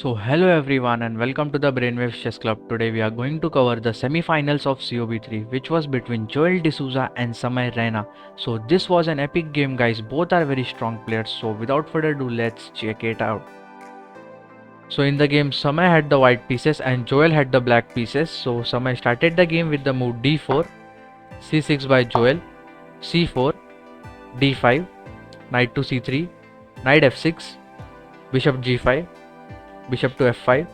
So hello everyone and welcome to the Brainwaves Chess Club. Today we are going to cover the semi-finals of COB3 which was between Joel D'Souza and Samay Raina. So this was an epic game guys, both are very strong players, so without further ado let's check it out. So in the game Samay had the white pieces and Joel had the black pieces. So Samay started the game with the move d4, c6 by Joel, c4, d5, knight to c3, knight f6, bishop g5, bishop to f5,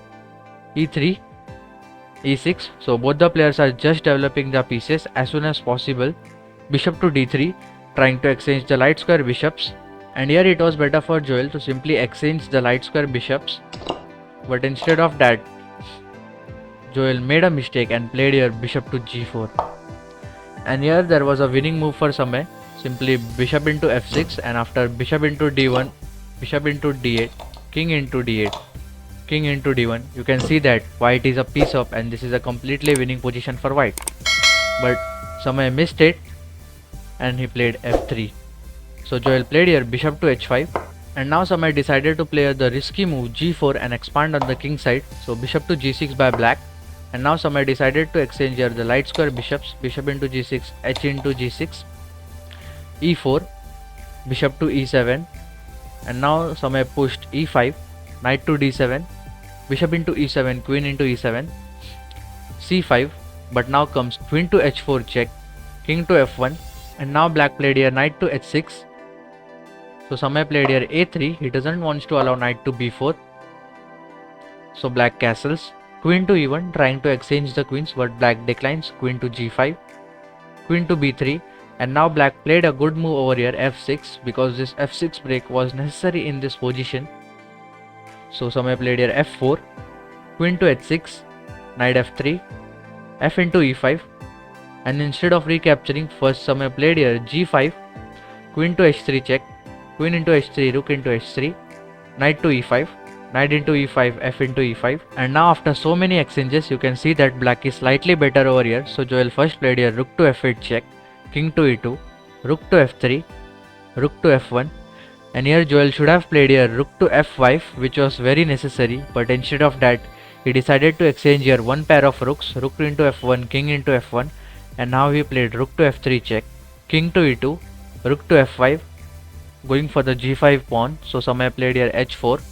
e3, e6. So both the players are just developing the pieces as soon as possible. Bishop to d3, trying to exchange the light square bishops, and here it was better for Joel to simply exchange the light square bishops, but instead of that Joel made a mistake and played here bishop to g4, and here there was a winning move for Samay, simply bishop into f6, and after bishop into d1, bishop into d8, king into d8, king into d1, you can see that white is a piece up and this is a completely winning position for white. But Samay missed it and he played f3. So Joel played here bishop to h5, and now Samay decided to play the risky move g4 and expand on the king side. So bishop to g6 by black, and now Samay decided to exchange here the light square bishops, bishop into g6, h into g6, e4, bishop to e7, and now Samay pushed e5, knight to d7, bishop into e7, queen into e7, c5, but now comes queen to h4 check, king to f1, and now black played here knight to h6. So Samay played here a3, he doesn't want to allow knight to b4, so black castles, queen to e1, trying to exchange the queens, but black declines, queen to g5, queen to b3, and now black played a good move over here f6 because this f6 break was necessary in this position. So Samay played here f4, queen to h6, knight f3, f into e5, and instead of recapturing, first Samay played here g5, queen to h3 check, queen into h3, rook into h3, knight to e5, knight into e5, f into e5, and now after so many exchanges you can see that black is slightly better over here. So Joel first played here rook to f8 check, king to e2, rook to f3, rook to f1, and here Joel should have played here rook to f5, which was very necessary, but instead of that he decided to exchange here one pair of rooks, rook into f1, king into f1, and now he played rook to f3 check, king to e2, rook to f5, going for the g5 pawn. So Samay played here h4,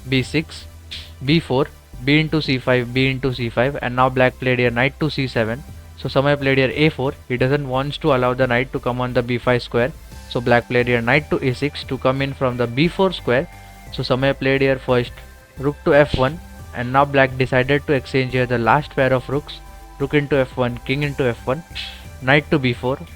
b6, b4, b into c5, b into c5, and now black played here knight to c7. So Samay played here a4, he doesn't want to allow the knight to come on the b5 square. So black played here knight to a6 to come in from the b4 square. So Samay played here first rook to f1, and now black decided to exchange here the last pair of rooks, rook into f1, king into f1, knight to b4,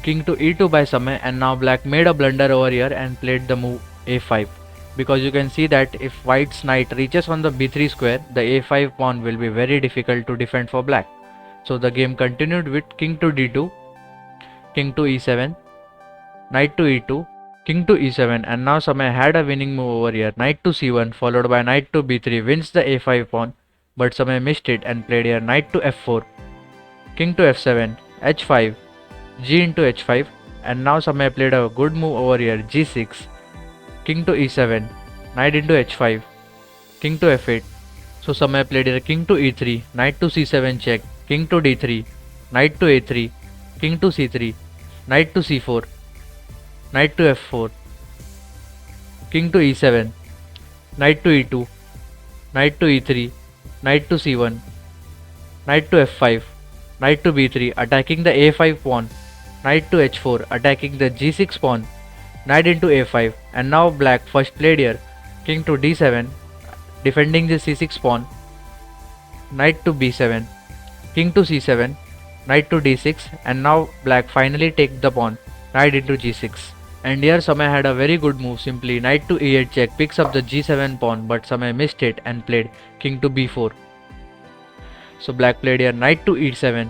king to e2 by Samay, and now black made a blunder over here and played the move a5, because you can see that if white's knight reaches on the b3 square, the a5 pawn will be very difficult to defend for black. So the game continued with king to d2, king to e7, knight to e2, king to e7, and now Samay had a winning move over here, knight to c1 followed by knight to b3 wins the a5 pawn, but Samay missed it and played here knight to f4, king to f7, h5, g into h5, and now Samay played a good move over here g6, king to e7, knight into h5, king to f8. So Samay played here king to e3, knight to c7 check, king to d3, knight to a3, king to c3, knight to c4, knight to f4, king to e7, knight to e2, knight to e3, knight to c1, knight to f5, knight to b3 attacking the a5 pawn, knight to h4 attacking the g6 pawn, knight into a5, and now black first played here king to d7 defending the c6 pawn, knight to b7, king to c7, knight to d6, and now black finally take the pawn, knight into g6. And here Samay had a very good move, simply knight to e8 check picks up the g7 pawn, but Samay missed it and played king to b4. So black played here knight to e7.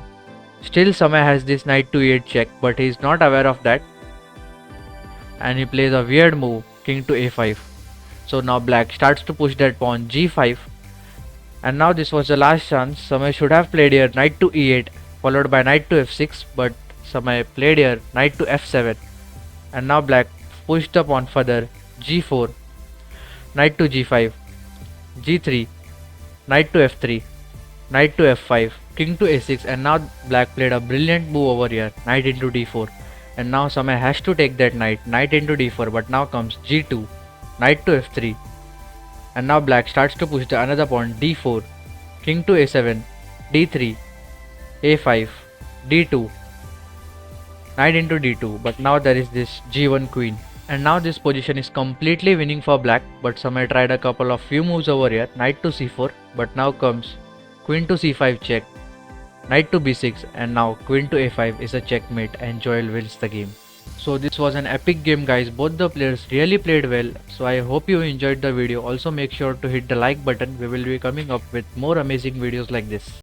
Still Samay has this knight to e8 check, but he is not aware of that, and he plays a weird move king to a5. So now black starts to push that pawn g5, and now this was the last chance. Samay should have played here knight to e8 followed by knight to f6, but Samay played here knight to f7, and now black pushed the pawn further g4, knight to g5, g3, knight to f3, knight to f5, king to a6, and now black played a brilliant move over here, knight into d4. And now Samay has to take that knight, knight into d4, but now comes g2, knight to f3, and now black starts to push the another pawn d4, king to a7, d3, a5, d2, knight into d2, but now there is this g1 queen. And now this position is completely winning for black, but Samay tried a couple of few moves over here, knight to c4, but now comes queen to c5 check, knight to b6, and now queen to a5 is a checkmate and Joel wins the game. So this was an epic game guys, both the players really played well, so I hope you enjoyed the video. Also make sure to hit the like button, we will be coming up with more amazing videos like this.